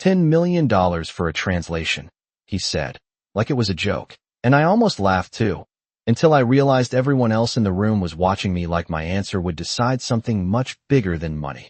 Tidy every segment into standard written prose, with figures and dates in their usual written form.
$10 million for a translation, he said, like it was a joke. And I almost laughed too, until I realized everyone else in the room was watching me like my answer would decide something much bigger than money.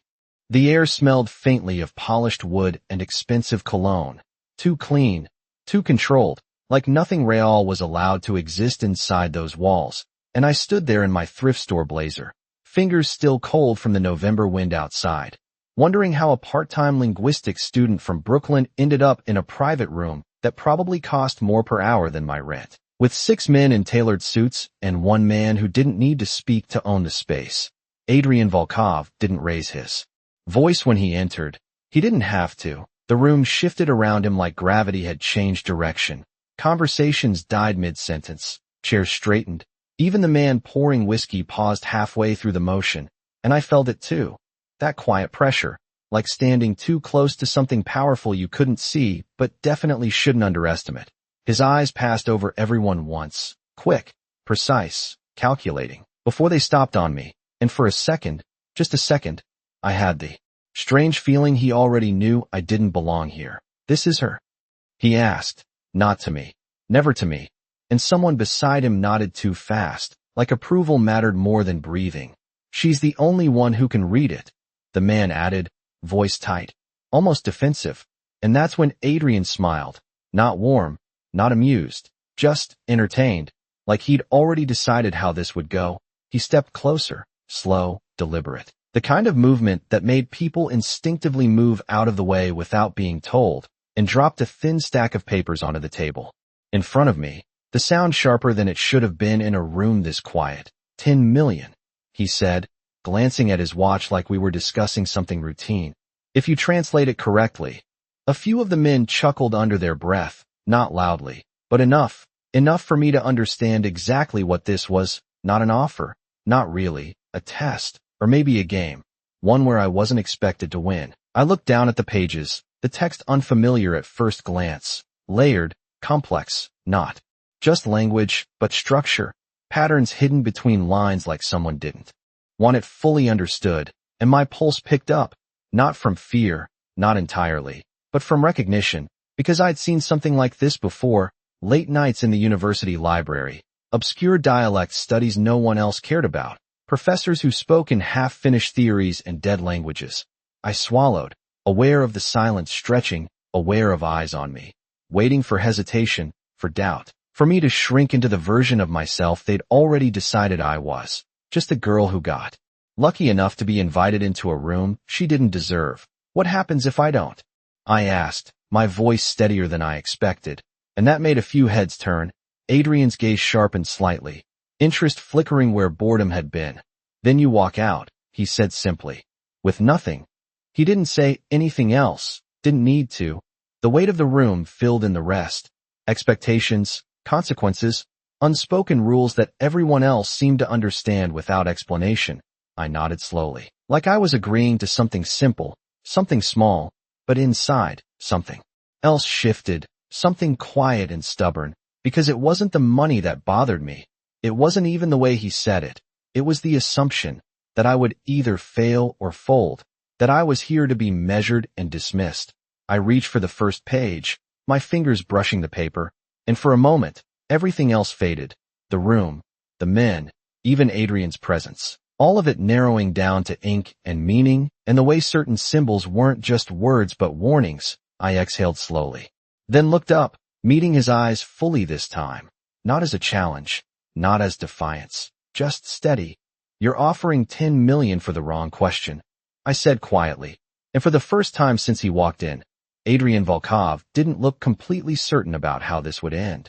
The air smelled faintly of polished wood and expensive cologne. Too clean, too controlled, like nothing real was allowed to exist inside those walls. And I stood there in my thrift store blazer, fingers still cold from the November wind outside, wondering how a part-time linguistics student from Brooklyn ended up in a private room that probably cost more per hour than my rent, with 6 men in tailored suits and 1 man who didn't need to speak to own the space. Adrian Volkov didn't raise his voice when he entered. He didn't have to. The room shifted around him like gravity had changed direction. Conversations died mid-sentence. Chairs straightened. Even the man pouring whiskey paused halfway through the motion, and I felt it too. That quiet pressure, like standing too close to something powerful you couldn't see but definitely shouldn't underestimate. His eyes passed over everyone once, quick, precise, calculating, before they stopped on me, and for a second, just a second, I had the strange feeling he already knew I didn't belong here. "This is her?" he asked. Not to me. Never to me. And someone beside him nodded too fast, like approval mattered more than breathing. "She's the only one who can read it," the man added, voice tight, almost defensive. And that's when Adrian smiled. Not warm, not amused, just entertained, like he'd already decided how this would go. He stepped closer, slow, deliberate. The kind of movement that made people instinctively move out of the way without being told, and dropped a thin stack of papers onto the table. In front of me, the sound sharper than it should have been in a room this quiet. 10 million, he said, glancing at his watch like we were discussing something routine. If you translate it correctly. A few of the men chuckled under their breath, not loudly, but enough for me to understand exactly what this was. Not an offer, not really, a test, or maybe a game. One where I wasn't expected to win. I looked down at the pages, the text unfamiliar at first glance, layered, complex, not just language, but structure, patterns hidden between lines like someone didn't want it fully understood, and my pulse picked up, not from fear, not entirely, but from recognition, because I'd seen something like this before, late nights in the university library, obscure dialect studies no one else cared about, professors who spoke in half-finished theories and dead languages. I swallowed, aware of the silence stretching, aware of eyes on me, waiting for hesitation, for doubt, for me to shrink into the version of myself they'd already decided I was, just a girl who got lucky enough to be invited into a room she didn't deserve. What happens if I don't? I asked, my voice steadier than I expected, and that made a few heads turn. Adrian's gaze sharpened slightly, interest flickering where boredom had been. "Then you walk out," he said simply. With nothing. He didn't say anything else, didn't need to. The weight of the room filled in the rest. Expectations, consequences, unspoken rules that everyone else seemed to understand without explanation. I nodded slowly, like I was agreeing to something simple, something small, but inside, something else shifted, something quiet and stubborn, because it wasn't the money that bothered me. It wasn't even the way he said it. It was the assumption that I would either fail or fold, that I was here to be measured and dismissed. I reached for the first page, my fingers brushing the paper, and for a moment, everything else faded. The room, the men, even Adrian's presence. All of it narrowing down to ink and meaning, and the way certain symbols weren't just words but warnings. I exhaled slowly, then looked up, meeting his eyes fully this time. Not as a challenge, not as defiance, just steady. "You're offering 10 million for the wrong question," I said quietly, and for the first time since he walked in, Adrian Volkov didn't look completely certain about how this would end.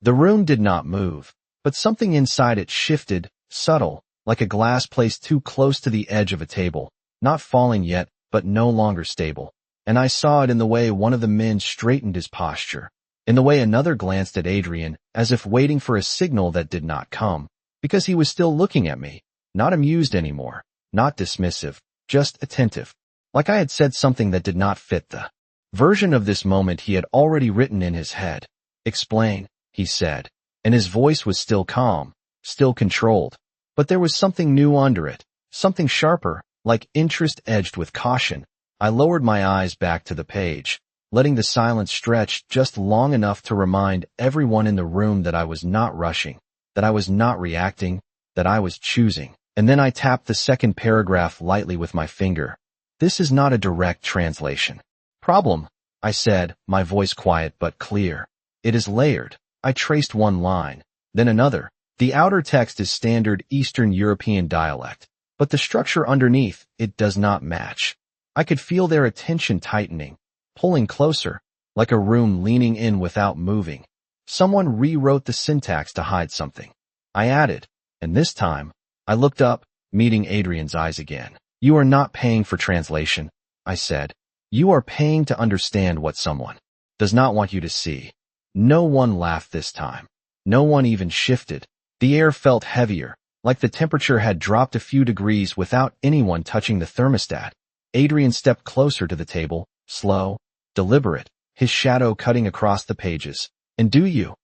The room did not move, but something inside it shifted, subtle, like a glass placed too close to the edge of a table, not falling yet, but no longer stable. And I saw it in the way one of the men straightened his posture, in the way another glanced at Adrian, as if waiting for a signal that did not come, because he was still looking at me, not amused anymore, not dismissive, just attentive, like I had said something that did not fit the version of this moment he had already written in his head. "Explain," he said, and his voice was still calm, still controlled. But there was something new under it, something sharper, like interest edged with caution. I lowered my eyes back to the page, letting the silence stretch just long enough to remind everyone in the room that I was not rushing, that I was not reacting, that I was choosing. And then I tapped the second paragraph lightly with my finger. This is not a direct translation. Problem, I said, my voice quiet but clear. It is layered. I traced one line, then another. The outer text is standard Eastern European dialect, but the structure underneath, it does not match. I could feel their attention tightening, pulling closer, like a room leaning in without moving. Someone rewrote the syntax to hide something. I added, and this time, I looked up, meeting Adrian's eyes again. You are not paying for translation, I said. You are paying to understand what someone does not want you to see. No one laughed this time. No one even shifted. The air felt heavier, like the temperature had dropped a few degrees without anyone touching the thermostat. Adrian stepped closer to the table, slow, deliberate, his shadow cutting across the pages. And do you?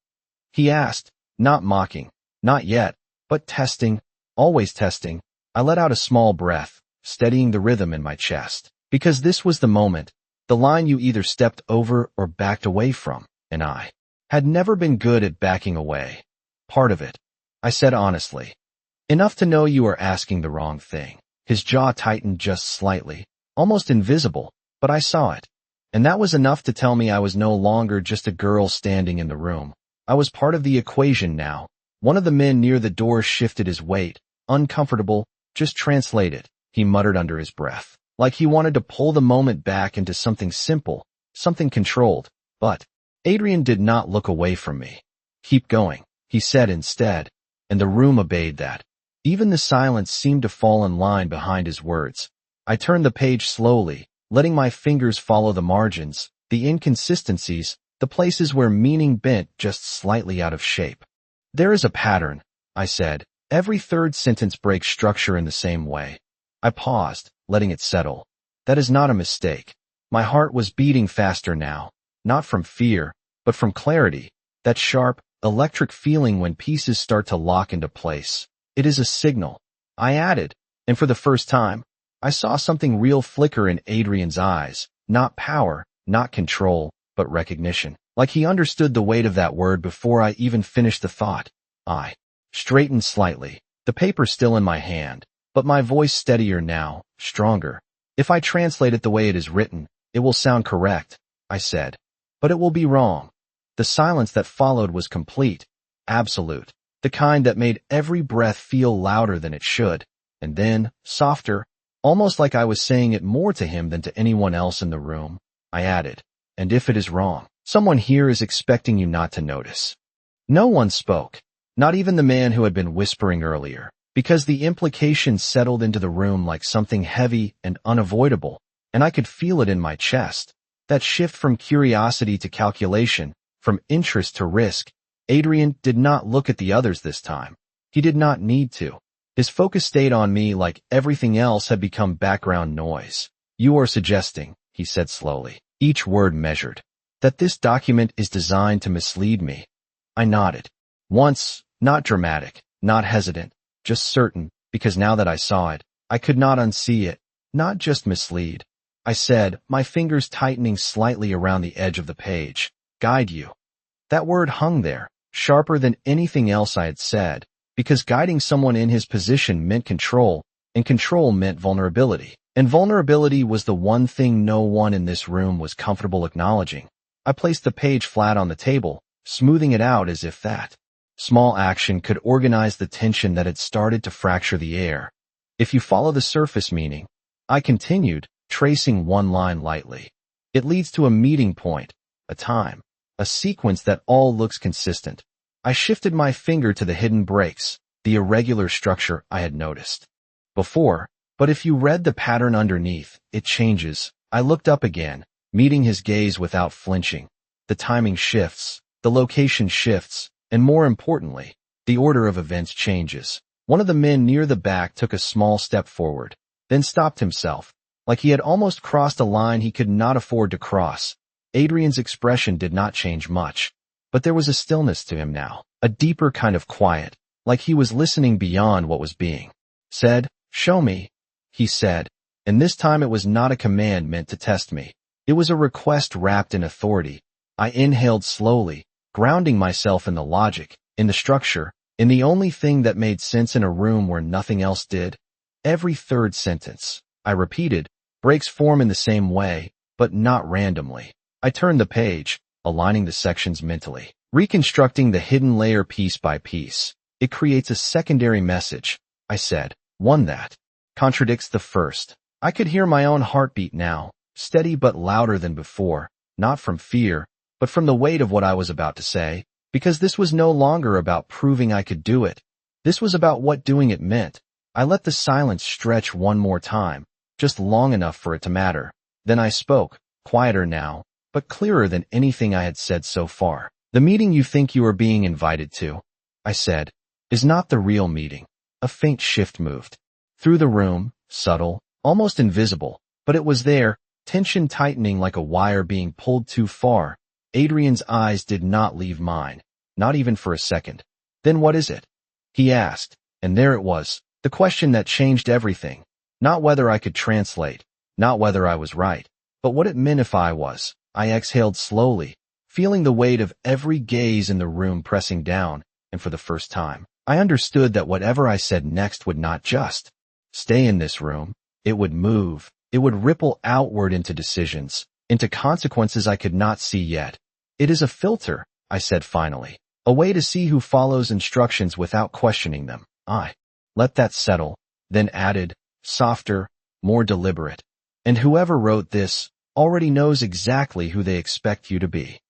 He asked, not mocking, not yet, but testing, always testing. I let out a small breath, steadying the rhythm in my chest. Because this was the moment, the line you either stepped over or backed away from, and I had never been good at backing away. Part of it, I said honestly. Enough to know you are asking the wrong thing. His jaw tightened just slightly, almost invisible, but I saw it. And that was enough to tell me I was no longer just a girl standing in the room. I was part of the equation now. One of the men near the door shifted his weight, uncomfortable, just translate it, he muttered under his breath, like he wanted to pull the moment back into something simple, something controlled. But Adrian did not look away from me. Keep going, he said instead, and the room obeyed that. Even the silence seemed to fall in line behind his words. I turned the page slowly, letting my fingers follow the margins, the inconsistencies, the places where meaning bent just slightly out of shape. There is a pattern, I said. Every third sentence breaks structure in the same way. I paused, letting it settle. That is not a mistake. My heart was beating faster now, not from fear, but from clarity, that sharp, electric feeling when pieces start to lock into place. It is a signal. I added, and for the first time, I saw something real flicker in Adrian's eyes, not power, not control, but recognition. Like he understood the weight of that word before I even finished the thought. I straightened slightly, the paper still in my hand, but my voice steadier now, stronger. If I translate it the way it is written, it will sound correct, I said. But it will be wrong. The silence that followed was complete, absolute, the kind that made every breath feel louder than it should, and then, softer, almost like I was saying it more to him than to anyone else in the room, I added, and if it is wrong, someone here is expecting you not to notice. No one spoke, not even the man who had been whispering earlier, because the implication settled into the room like something heavy and unavoidable, and I could feel it in my chest. That shift from curiosity to calculation, from interest to risk. Adrian did not look at the others this time. He did not need to. His focus stayed on me like everything else had become background noise. You are suggesting, he said slowly, each word measured, that this document is designed to mislead me. I nodded. Once, not dramatic, not hesitant, just certain, because now that I saw it, I could not unsee it, not just mislead. I said, my fingers tightening slightly around the edge of the page. Guide you. That word hung there, sharper than anything else I had said, because guiding someone in his position meant control, and control meant vulnerability. And vulnerability was the one thing no one in this room was comfortable acknowledging. I placed the page flat on the table, smoothing it out as if that small action could organize the tension that had started to fracture the air. If you follow the surface meaning, I continued, tracing one line lightly. It leads to a meeting point, a time, a sequence that all looks consistent. I shifted my finger to the hidden breaks, the irregular structure I had noticed before, but if you read the pattern underneath, it changes. I looked up again, meeting his gaze without flinching. The timing shifts, the location shifts, and more importantly, the order of events changes. One of the men near the back took a small step forward, then stopped himself, like he had almost crossed a line he could not afford to cross. Adrian's expression did not change much, but there was a stillness to him now, a deeper kind of quiet, like he was listening beyond what was being said. Show me, he said, and this time it was not a command meant to test me. It was a request wrapped in authority. I inhaled slowly, grounding myself in the logic, in the structure, in the only thing that made sense in a room where nothing else did. Every third sentence, I repeated, breaks form in the same way, but not randomly. I turned the page, aligning the sections mentally, reconstructing the hidden layer piece by piece. It creates a secondary message, I said, one that contradicts the first. I could hear my own heartbeat now, steady but louder than before, not from fear, but from the weight of what I was about to say, because this was no longer about proving I could do it. This was about what doing it meant. I let the silence stretch one more time, just long enough for it to matter. Then I spoke, quieter now, but clearer than anything I had said so far. The meeting you think you are being invited to, I said, is not the real meeting. A faint shift moved through the room, subtle, almost invisible, but it was there, tension tightening like a wire being pulled too far. Adrian's eyes did not leave mine, not even for a second. Then what is it? He asked, and there it was, the question that changed everything. Not whether I could translate, not whether I was right, but what it meant if I was. I exhaled slowly, feeling the weight of every gaze in the room pressing down, and for the first time, I understood that whatever I said next would not just stay in this room. It would move. It would ripple outward into decisions, into consequences I could not see yet. It is a filter, I said finally, a way to see who follows instructions without questioning them. I let that settle, then added, softer, more deliberate. And whoever wrote this already knows exactly who they expect you to be.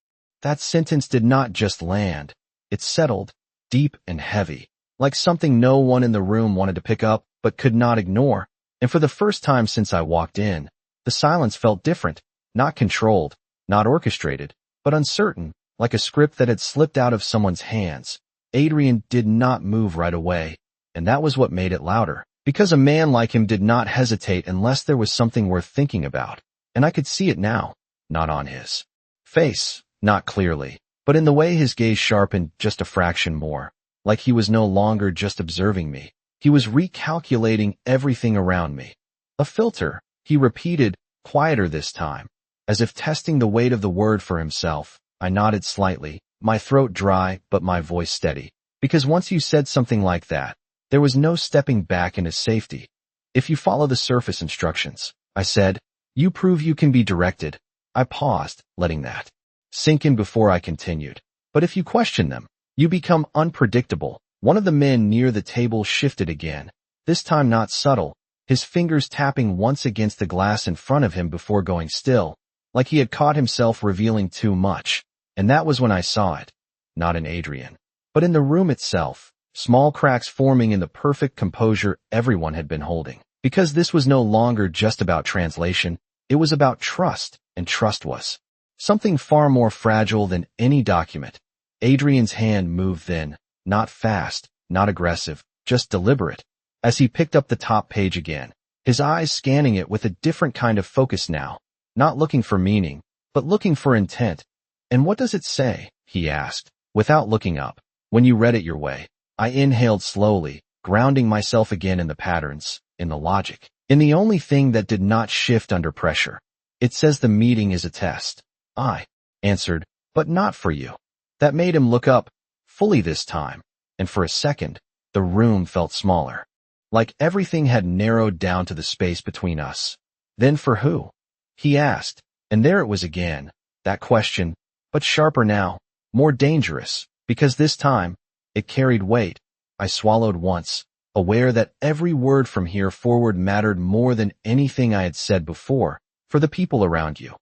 That sentence did not just land. It settled, deep and heavy, like something no one in the room wanted to pick up but could not ignore. And for the first time since I walked in, the silence felt different, not controlled, not orchestrated, but uncertain, like a script that had slipped out of someone's hands. Adrian did not move right away, and that was what made it louder, because a man like him did not hesitate unless there was something worth thinking about. And I could see it now, not on his face, not clearly, but in the way his gaze sharpened just a fraction more, like he was no longer just observing me. He was recalculating everything around me. A filter, he repeated, quieter this time, as if testing the weight of the word for himself. I nodded slightly, my throat dry but my voice steady, because once you said something like that, there was no stepping back into safety. If you follow the surface instructions, I said, you prove you can be directed. I paused, letting that sink in before I continued. But if you question them, you become unpredictable. One of the men near the table shifted again, this time not subtle, his fingers tapping once against the glass in front of him before going still, like he had caught himself revealing too much. And that was when I saw it, not in Adrian, but in the room itself, small cracks forming in the perfect composure everyone had been holding. Because this was no longer just about translation, it was about trust, and trust was something far more fragile than any document. Adrian's hand moved then, not fast, not aggressive, just deliberate, as he picked up the top page again, his eyes scanning it with a different kind of focus now, not looking for meaning, but looking for intent. And what does it say? He asked, without looking up. When you read it your way. I inhaled slowly, grounding myself again in the patterns, in the logic, in the only thing that did not shift under pressure. It says the meeting is a test. I answered, but not for you. That made him look up, fully this time, and for a second, the room felt smaller. Like everything had narrowed down to the space between us. Then for who? He asked, and there it was again, that question, but sharper now, more dangerous, because this time, it carried weight. I swallowed once, aware that every word from here forward mattered more than anything I had said before, for the people around you.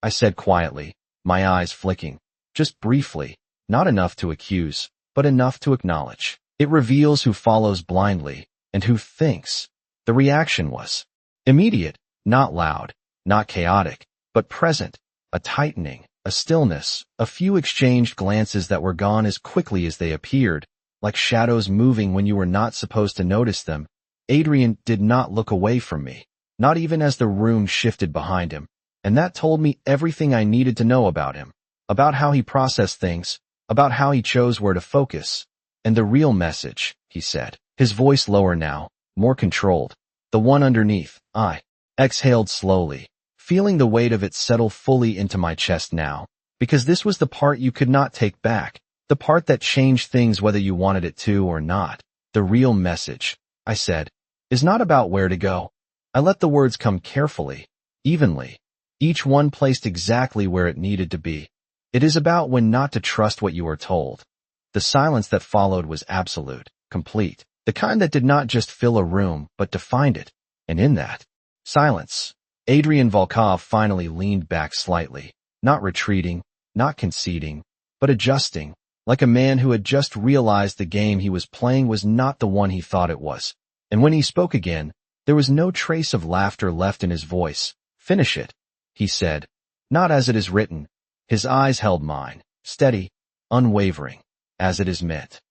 I said quietly, my eyes flicking, just briefly, not enough to accuse, but enough to acknowledge. It reveals who follows blindly, and who thinks. The reaction was immediate, not loud, not chaotic, but present, a tightening, a stillness, a few exchanged glances that were gone as quickly as they appeared, like shadows moving when you were not supposed to notice them. Adrian did not look away from me, not even as the room shifted behind him, and that told me everything I needed to know about him, about how he processed things, about how he chose where to focus. And the real message, he said, his voice lower now, more controlled, the one underneath. I exhaled slowly, feeling the weight of it settle fully into my chest now, because this was the part you could not take back, the part that changed things whether you wanted it to or not. The real message, I said, is not about where to go. I let the words come carefully, evenly, each one placed exactly where it needed to be. It is about when not to trust what you are told. The silence that followed was absolute, complete, the kind that did not just fill a room, but defined it. And in that silence, Adrian Volkov finally leaned back slightly, not retreating, not conceding, but adjusting, like a man who had just realized the game he was playing was not the one he thought it was. And when he spoke again, there was no trace of laughter left in his voice. "Finish it," he said, "not as it is written." His eyes held mine, steady, unwavering, as it is meant.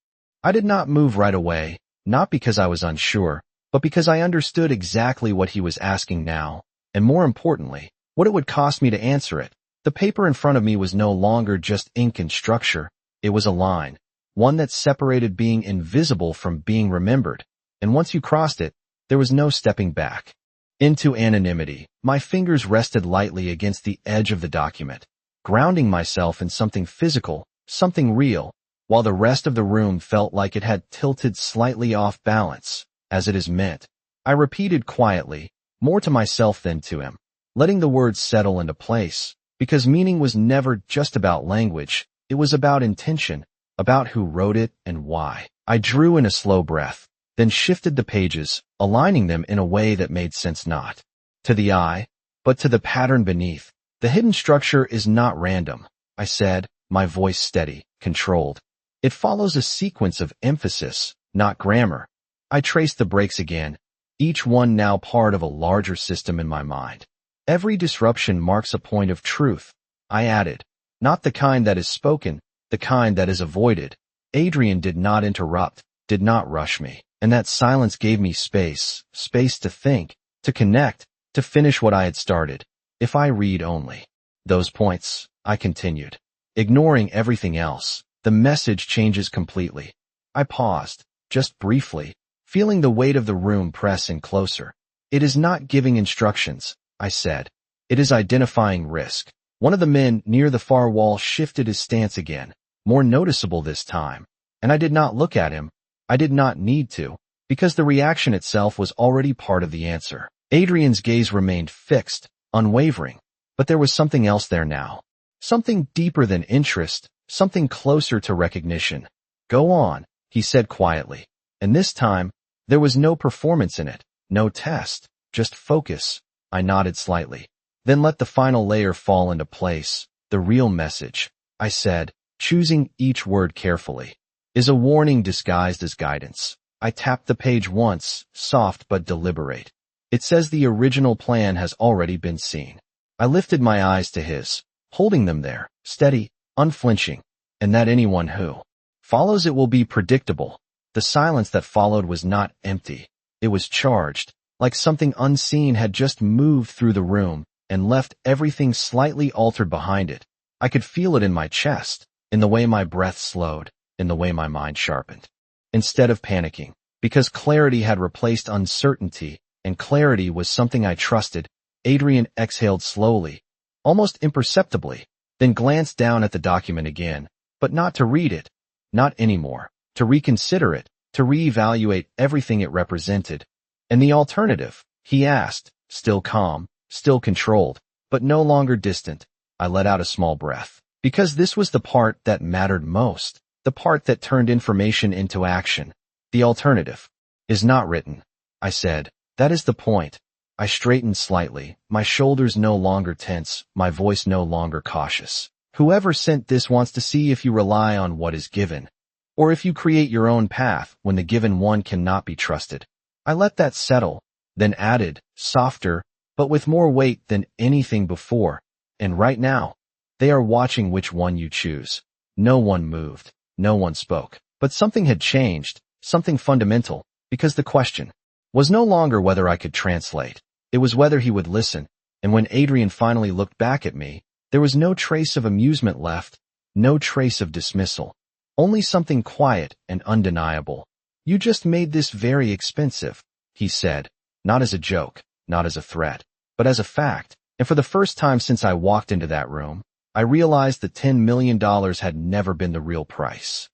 I did not move right away, not because I was unsure, but because I understood exactly what he was asking now, and more importantly, what it would cost me to answer it. The paper in front of me was no longer just ink and structure. It was a line, one that separated being invisible from being remembered, and once you crossed it, there was no stepping back. Into anonymity, my fingers rested lightly against the edge of the document, grounding myself in something physical, something real, while the rest of the room felt like it had tilted slightly off balance, as it is meant. I repeated quietly, more to myself than to him, letting the words settle into place, because meaning was never just about language, it was about intention, about who wrote it and why. I drew in a slow breath, then shifted the pages, aligning them in a way that made sense not to the eye, but to the pattern beneath. The hidden structure is not random, I said, my voice steady, controlled. It follows a sequence of emphasis, not grammar. I traced the breaks again, each one now part of a larger system in my mind. Every disruption marks a point of truth, I added, not the kind that is spoken, the kind that is avoided. Adrian did not interrupt, did not rush me, and that silence gave me space to think, to connect, to finish what I had started. If I read only those points, I continued, ignoring everything else, the message changes completely. I paused, just briefly, feeling the weight of the room press in closer. It is not giving instructions, I said. It is identifying risk. One of the men near the far wall shifted his stance again, more noticeable this time, and I did not look at him. I did not need to, because the reaction itself was already part of the answer. Adrian's gaze remained fixed, unwavering, but there was something else there now. Something deeper than interest, something closer to recognition. "Go on," he said quietly, and this time, there was no performance in it, no test, just focus. I nodded slightly. "Then let the final layer fall into place. The real message," I said, choosing each word carefully, "is a warning disguised as guidance." I tapped the page once, soft but deliberate. "It says the original plan has already been seen." I lifted my eyes to his, holding them there, steady, unflinching, and that anyone who follows it will be predictable. The silence that followed was not empty. It was charged, like something unseen had just moved through the room and left everything slightly altered behind it. I could feel it in my chest, in the way my breath slowed, in the way my mind sharpened. Instead of panicking, because clarity had replaced uncertainty, and clarity was something I trusted, Adrian exhaled slowly, almost imperceptibly, then glanced down at the document again, but not to read it, not anymore, to reconsider it, to reevaluate everything it represented. "And the alternative?" he asked, still calm, still controlled, but no longer distant. I let out a small breath, because this was the part that mattered most, the part that turned information into action. "The alternative is not written," I said. "That is the point." I straightened slightly, my shoulders no longer tense, my voice no longer cautious. "Whoever sent this wants to see if you rely on what is given, or if you create your own path when the given one cannot be trusted." I let that settle, then added, softer, but with more weight than anything before, "And right now, they are watching which one you choose." No one moved, no one spoke, but something had changed, something fundamental, because the question was no longer whether I could translate. It was whether he would listen, and when Adrian finally looked back at me, there was no trace of amusement left, no trace of dismissal, only something quiet and undeniable. "You just made this very expensive," he said, not as a joke, not as a threat, but as a fact, And for the first time since I walked into that room, I realized that $10 million had never been the real price.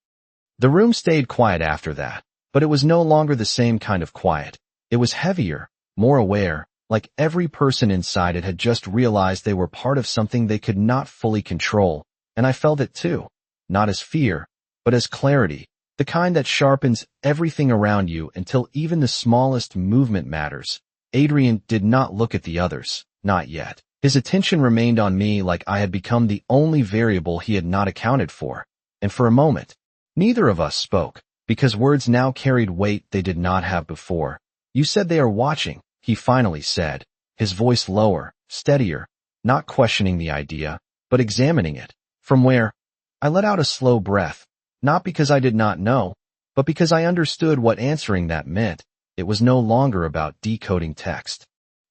The room stayed quiet after that, but it was no longer the same kind of quiet. It was heavier, more aware, like every person inside it had just realized they were part of something they could not fully control, and I felt it too, not as fear, but as clarity, the kind that sharpens everything around you until even the smallest movement matters. Adrian did not look at the others, not yet. His attention remained on me like I had become the only variable he had not accounted for, and for a moment, neither of us spoke, because words now carried weight they did not have before. "You said they are watching," he finally said, his voice lower, steadier, not questioning the idea, but examining it. "From where?" I let out a slow breath, not because I did not know, but because I understood what answering that meant. It was no longer about decoding text.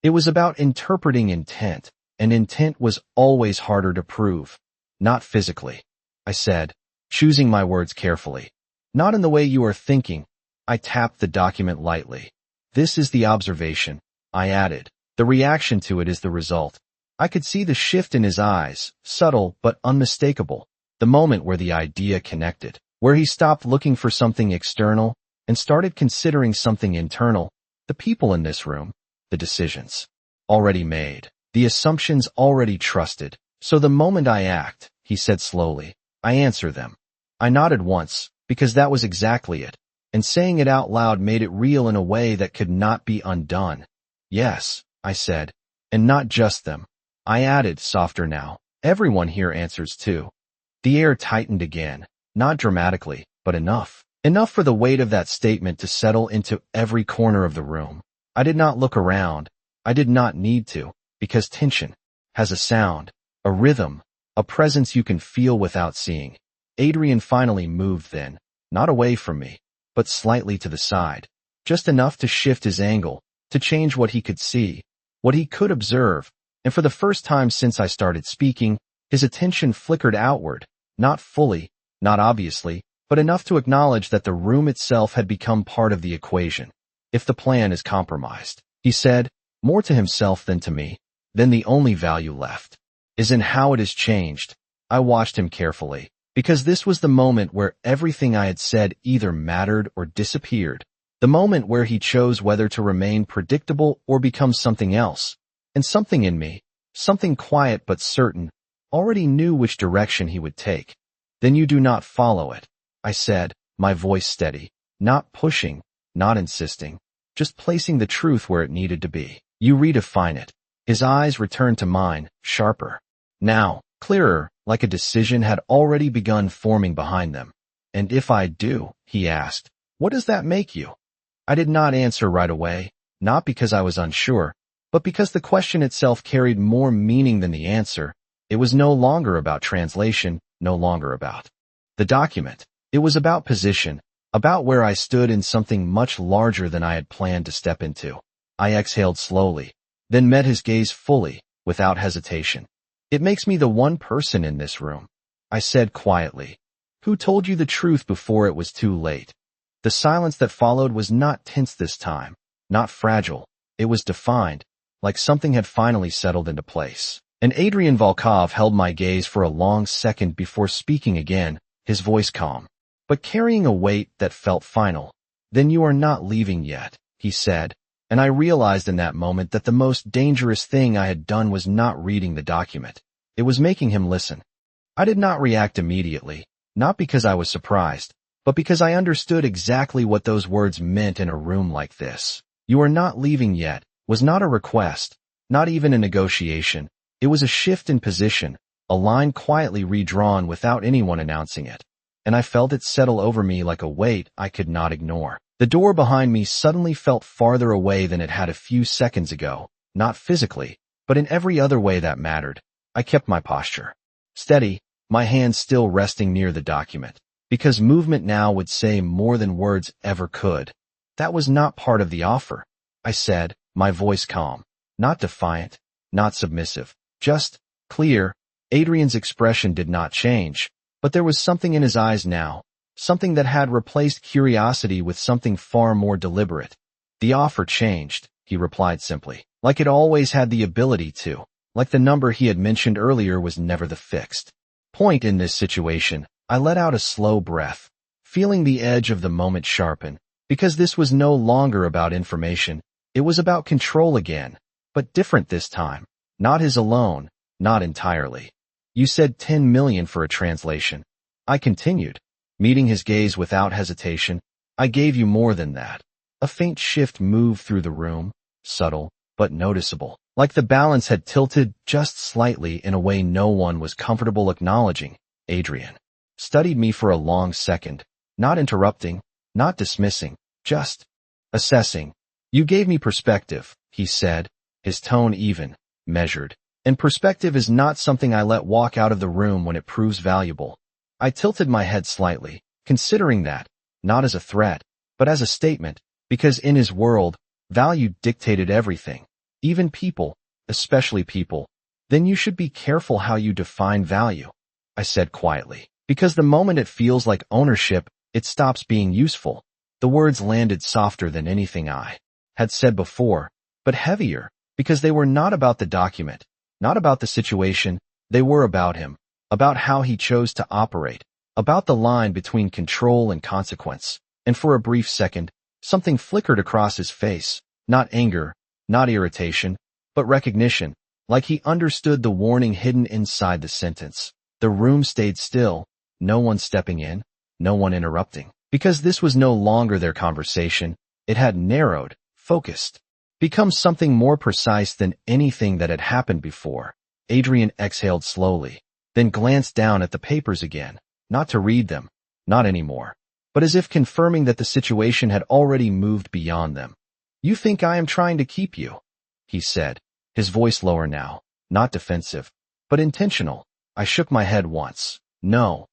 It was about interpreting intent, and intent was always harder to prove. "Not physically," I said, choosing my words carefully. "Not in the way you are thinking." I tapped the document lightly. "This is the observation," I added. "The reaction to it is the result." I could see the shift in his eyes, subtle but unmistakable, the moment where the idea connected, where he stopped looking for something external and started considering something internal. The people in this room, the decisions already made, the assumptions already trusted. "So the moment I act," he said slowly, "I answer them." I nodded once, because that was exactly it, and saying it out loud made it real in a way that could not be undone. "Yes," I said, "and not just them." I added, softer now, "Everyone here answers too." The air tightened again, not dramatically, but enough. Enough for the weight of that statement to settle into every corner of the room. I did not look around. I did not need to, because tension has a sound, a rhythm, a presence you can feel without seeing. Adrian finally moved then, not away from me, but slightly to the side, just enough to shift his angle, to change what he could see, what he could observe, and for the first time since I started speaking, his attention flickered outward, not fully, not obviously, but enough to acknowledge that the room itself had become part of the equation. "If the plan is compromised," he said, more to himself than to me, "then the only value left is in how it is changed." I watched him carefully, because this was the moment where everything I had said either mattered or disappeared, the moment where he chose whether to remain predictable or become something else. And something in me, something quiet but certain, already knew which direction he would take. "Then you do not follow it," I said, my voice steady, not pushing, not insisting, just placing the truth where it needed to be. "You redefine it." His eyes returned to mine, sharper. Now, clearer, like a decision had already begun forming behind them. "And if I do," he asked, "what does that make you?" I did not answer right away, not because I was unsure, but because the question itself carried more meaning than the answer. It was no longer about translation, no longer about the document. It was about position, about where I stood in something much larger than I had planned to step into. I exhaled slowly, then met his gaze fully, without hesitation. "It makes me the one person in this room," I said quietly, "who told you the truth before it was too late." The silence that followed was not tense this time, not fragile. It was defined, like something had finally settled into place. And Adrian Volkov held my gaze for a long second before speaking again, his voice calm, but carrying a weight that felt final. "Then you are not leaving yet," he said, and I realized in that moment that the most dangerous thing I had done was not reading the document. It was making him listen. I did not react immediately, not because I was surprised, but because I understood exactly what those words meant in a room like this. "You are not leaving yet" was not a request, not even a negotiation. It was a shift in position, a line quietly redrawn without anyone announcing it, and I felt it settle over me like a weight I could not ignore. The door behind me suddenly felt farther away than it had a few seconds ago, not physically, but in every other way that mattered. I kept my posture steady, my hands still resting near the document, because movement now would say more than words ever could. "That was not part of the offer," I said, my voice calm, not defiant, not submissive, just clear. Adrian's expression did not change, but there was something in his eyes now, something that had replaced curiosity with something far more deliberate. "The offer changed," he replied simply, like it always had the ability to, like the number he had mentioned earlier was never the fixed point in this situation. I let out a slow breath, feeling the edge of the moment sharpen, because this was no longer about information. It was about control again, but different this time. Not his alone, not entirely. You said 10 million for a translation. I continued, meeting his gaze without hesitation. I gave you more than that. A faint shift moved through the room, subtle, but noticeable, like the balance had tilted just slightly in a way no one was comfortable acknowledging. Adrian studied me for a long second, not interrupting, not dismissing, just assessing. You gave me perspective, he said, his tone even, measured. And perspective is not something I let walk out of the room when it proves valuable. I tilted my head slightly, considering that, not as a threat, but as a statement, because in his world, value dictated everything, even people, especially people. Then you should be careful how you define value, I said quietly, because the moment it feels like ownership, it stops being useful. The words landed softer than anything I had said before, but heavier, because they were not about the document, not about the situation. They were about him, about how he chose to operate, about the line between control and consequence. And for a brief second, something flickered across his face, not anger, not irritation, but recognition, like he understood the warning hidden inside the sentence. The room stayed still, no one stepping in, no one interrupting, because this was no longer their conversation. It had narrowed, focused, become something more precise than anything that had happened before. Adrian exhaled slowly, then glanced down at the papers again, not to read them, not anymore, but as if confirming that the situation had already moved beyond them. You think I am trying to keep you, he said, his voice lower now, not defensive, but intentional. I shook my head once. No,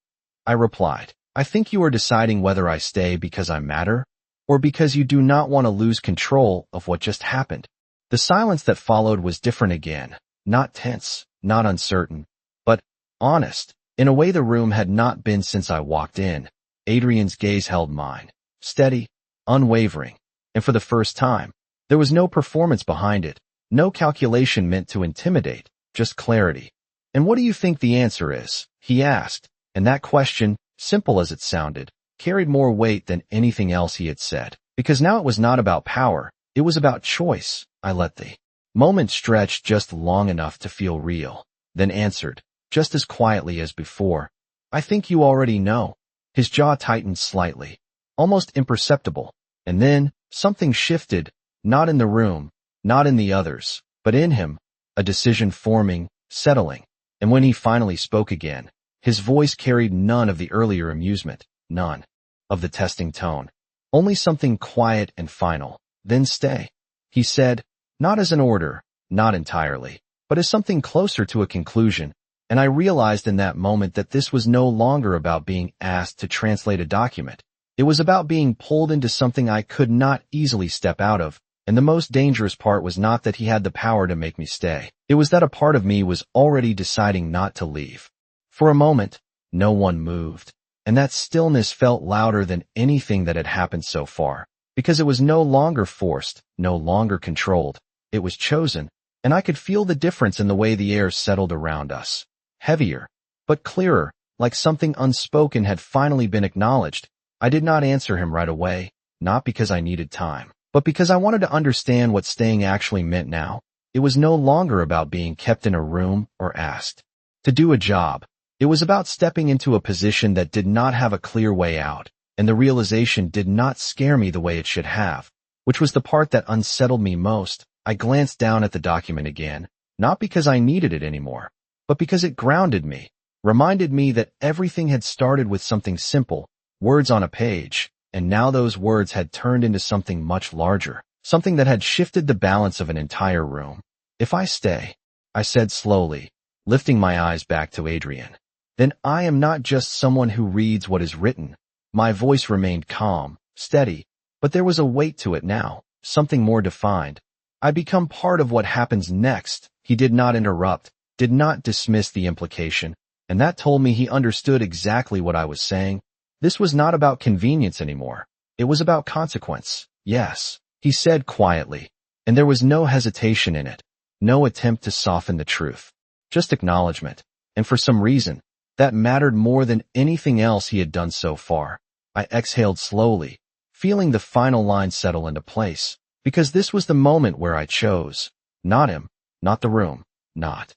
I replied. I think you are deciding whether I stay because I matter, or because you do not want to lose control of what just happened. The silence that followed was different again, not tense, not uncertain, but honest, in a way the room had not been since I walked in. Adrian's gaze held mine, steady, unwavering, and for the first time, there was no performance behind it, no calculation meant to intimidate, just clarity. And what do you think the answer is? He asked, and that question, simple as it sounded, carried more weight than anything else he had said, because now it was not about power, it was about choice. I let the moment stretch just long enough to feel real, then answered, just as quietly as before. I think you already know. His jaw tightened slightly, almost imperceptible, and then something shifted, not in the room, not in the others, but in him, a decision forming, settling. And when he finally spoke again, his voice carried none of the earlier amusement, none of the testing tone, only something quiet and final. Then stay, he said, not as an order, not entirely, but as something closer to a conclusion. And I realized in that moment that this was no longer about being asked to translate a document. It was about being pulled into something I could not easily step out of. And the most dangerous part was not that he had the power to make me stay. It was that a part of me was already deciding not to leave. For a moment, no one moved, and that stillness felt louder than anything that had happened so far, because it was no longer forced, no longer controlled. It was chosen, and I could feel the difference in the way the air settled around us. Heavier, but clearer, like something unspoken had finally been acknowledged. I did not answer him right away, not because I needed time, but because I wanted to understand what staying actually meant now. It was no longer about being kept in a room or asked to do a job. It was about stepping into a position that did not have a clear way out, and the realization did not scare me the way it should have, which was the part that unsettled me most. I glanced down at the document again, not because I needed it anymore, but because it grounded me, reminded me that everything had started with something simple, words on a page, and now those words had turned into something much larger, something that had shifted the balance of an entire room. If I stay, I said slowly, lifting my eyes back to Adrian, then I am not just someone who reads what is written. My voice remained calm, steady, but there was a weight to it now, something more defined. I become part of what happens next. He did not interrupt, did not dismiss the implication, and that told me he understood exactly what I was saying. This was not about convenience anymore. It was about consequence. Yes, he said quietly, and there was no hesitation in it. no attempt to soften the truth. Just acknowledgement. And for some reason, that mattered more than anything else he had done so far. I exhaled slowly, feeling the final line settle into place, because this was the moment where I chose. Not him, not the room, not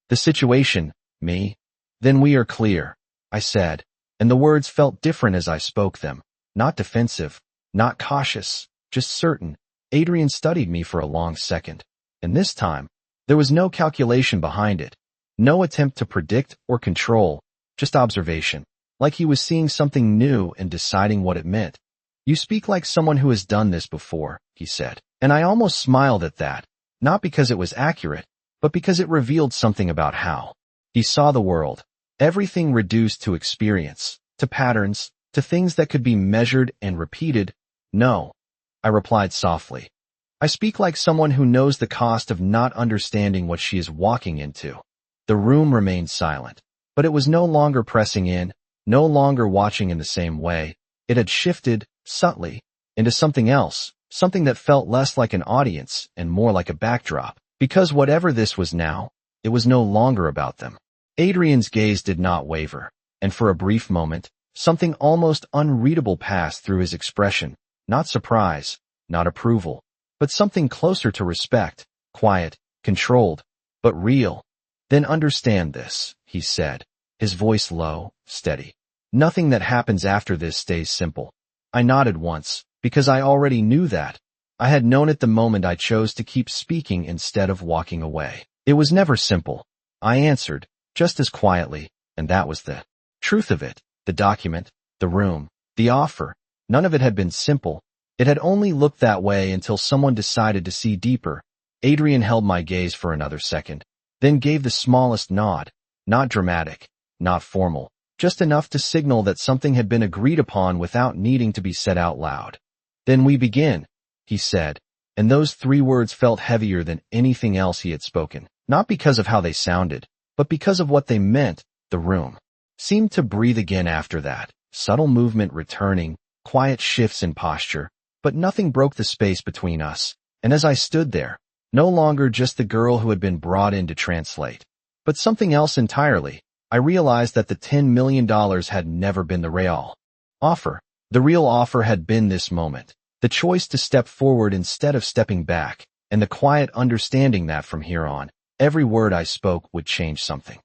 the situation, me. Then we are clear, I said, and the words felt different as I spoke them. Not defensive, not cautious, just certain. Adrian studied me for a long second, and this time, there was no calculation behind it, no attempt to predict or control, just observation, like he was seeing something new and deciding what it meant. You speak like someone who has done this before, he said, and I almost smiled at that, not because it was accurate, but because it revealed something about how he saw the world, everything reduced to experience, to patterns, to things that could be measured and repeated. No, I replied softly. I speak like someone who knows the cost of not understanding what she is walking into. The room remained silent, but it was no longer pressing in, no longer watching in the same way. It had shifted, subtly, into something else, something that felt less like an audience and more like a backdrop. Because whatever this was now, it was no longer about them. Adrian's gaze did not waver, and for a brief moment, something almost unreadable passed through his expression. Not surprise, not approval, but something closer to respect, quiet, controlled, but real. Then understand this, he said, his voice low, steady. Nothing that happens after this stays simple. I nodded once, because I already knew that. I had known it the moment I chose to keep speaking instead of walking away. It was never simple. I answered, just as quietly, and that was the truth of it. The document, the room, the offer, none of it had been simple. It had only looked that way until someone decided to see deeper. Adrian held my gaze for another second, then gave the smallest nod, not dramatic, not formal, just enough to signal that something had been agreed upon without needing to be said out loud. Then we begin, he said, and those 3 words felt heavier than anything else he had spoken, not because of how they sounded, but because of what they meant. The room seemed to breathe again after that, subtle movement returning, quiet shifts in posture, but nothing broke the space between us. And as I stood there, no longer just the girl who had been brought in to translate, but something else entirely, I realized that the $10 million had never been the real offer. The real offer had been this moment, the choice to step forward instead of stepping back, and the quiet understanding that from here on, every word I spoke would change something.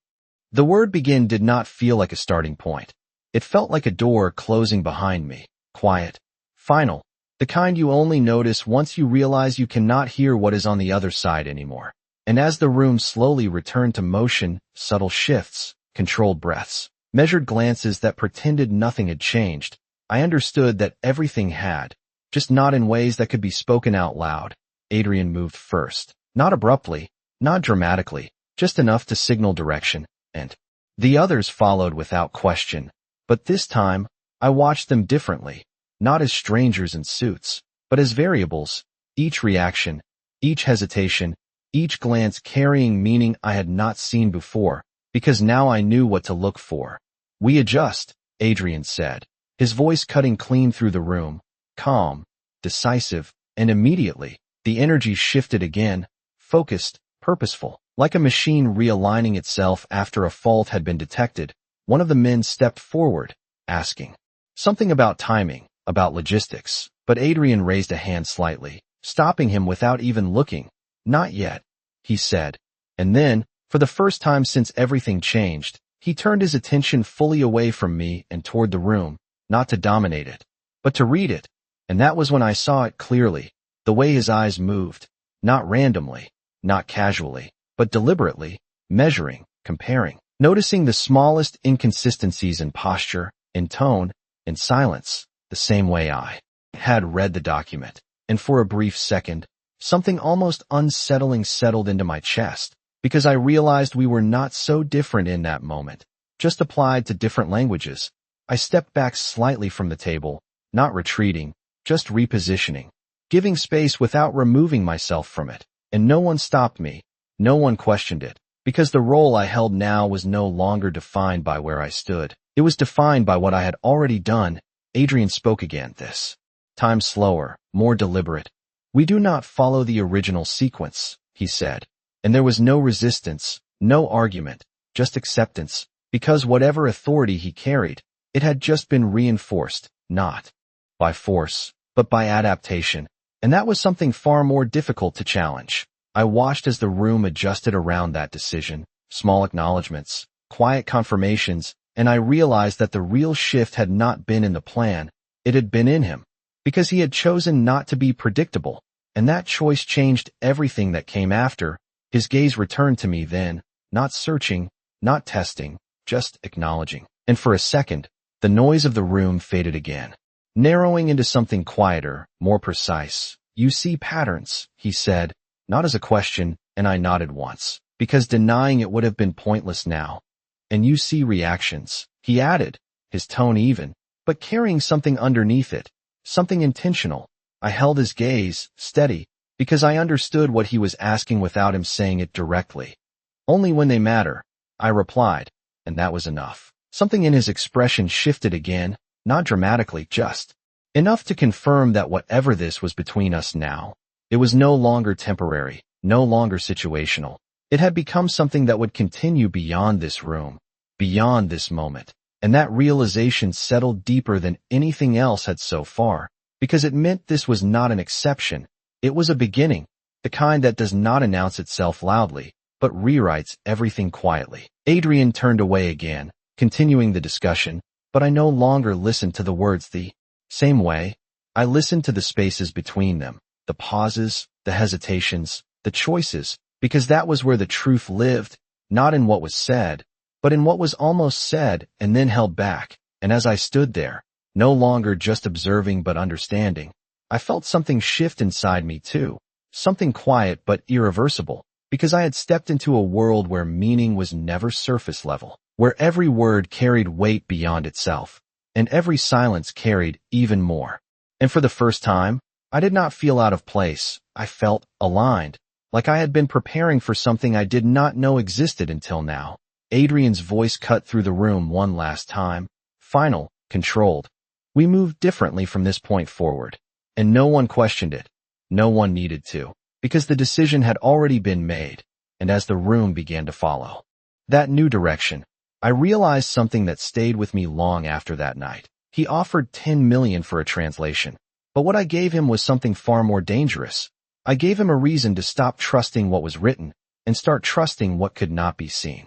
The word begin did not feel like a starting point. It felt like a door closing behind me, quiet, final, the kind you only notice once you realize you cannot hear what is on the other side anymore. And as the room slowly returned to motion, subtle shifts, controlled breaths, measured glances that pretended nothing had changed, I understood that everything had, just not in ways that could be spoken out loud. Adrian moved first, not abruptly, not dramatically, just enough to signal direction, and the others followed without question. But this time, I watched them differently, not as strangers in suits, but as variables, each reaction, each hesitation, each glance carrying meaning I had not seen before, because now I knew what to look for. We adjust, Adrian said, his voice cutting clean through the room, calm, decisive, and immediately, the energy shifted again, focused, purposeful, like a machine realigning itself after a fault had been detected. One of the men stepped forward, asking something about timing, about logistics, but Adrian raised a hand slightly, stopping him without even looking. Not yet, he said, and then, for the first time since everything changed, he turned his attention fully away from me and toward the room, not to dominate it, but to read it, and that was when I saw it clearly, the way his eyes moved, not randomly, not casually, but deliberately, measuring, comparing, noticing the smallest inconsistencies in posture, in tone, in silence, the same way I had read the document, and for a brief second, something almost unsettling settled into my chest, because I realized we were not so different in that moment, just applied to different languages. I stepped back slightly from the table, not retreating, just repositioning, giving space without removing myself from it, and no one stopped me, no one questioned it, because the role I held now was no longer defined by where I stood. It was defined by what I had already done. Adrian spoke again, this time slower, more deliberate. We do not follow the original sequence, he said, And there was no resistance, no argument, just acceptance, because whatever authority he carried, it had just been reinforced, not by force, but by adaptation. And that was something far more difficult to challenge. I watched as the room adjusted around that decision, small acknowledgments, quiet confirmations, and I realized that the real shift had not been in the plan, it had been in him, because he had chosen not to be predictable, and that choice changed everything that came after. His gaze returned to me then, not searching, not testing, just acknowledging. And for a second, the noise of the room faded again, narrowing into something quieter, more precise. "You see patterns," he said, not as a question, and I nodded once, because denying it would have been pointless now. "And you see reactions," he added, his tone even, but carrying something underneath it, something intentional. I held his gaze, steady, because I understood what he was asking without him saying it directly. "Only when they matter," I replied, and that was enough. Something in his expression shifted again, not dramatically, just enough to confirm that whatever this was between us now, it was no longer temporary, no longer situational. It had become something that would continue beyond this room, beyond this moment. And that realization settled deeper than anything else had so far, because it meant this was not an exception. It was a beginning, the kind that does not announce itself loudly, but rewrites everything quietly. Adrian turned away again, continuing the discussion, but I no longer listened to the words the same way. I listened to the spaces between them, the pauses, the hesitations, the choices, because that was where the truth lived, not in what was said, but in what was almost said and then held back. And as I stood there, no longer just observing but understanding, I felt something shift inside me too, something quiet but irreversible, because I had stepped into a world where meaning was never surface level, where every word carried weight beyond itself, and every silence carried even more. And for the first time, I did not feel out of place. I felt aligned, like I had been preparing for something I did not know existed until now. Adrian's voice cut through the room one last time, final, controlled. "We moved differently from this point forward." And no one questioned it. No one needed to, because the decision had already been made. And as the room began to follow that new direction, I realized something that stayed with me long after that night. He offered 10 million for a translation, but what I gave him was something far more dangerous. I gave him a reason to stop trusting what was written and start trusting what could not be seen.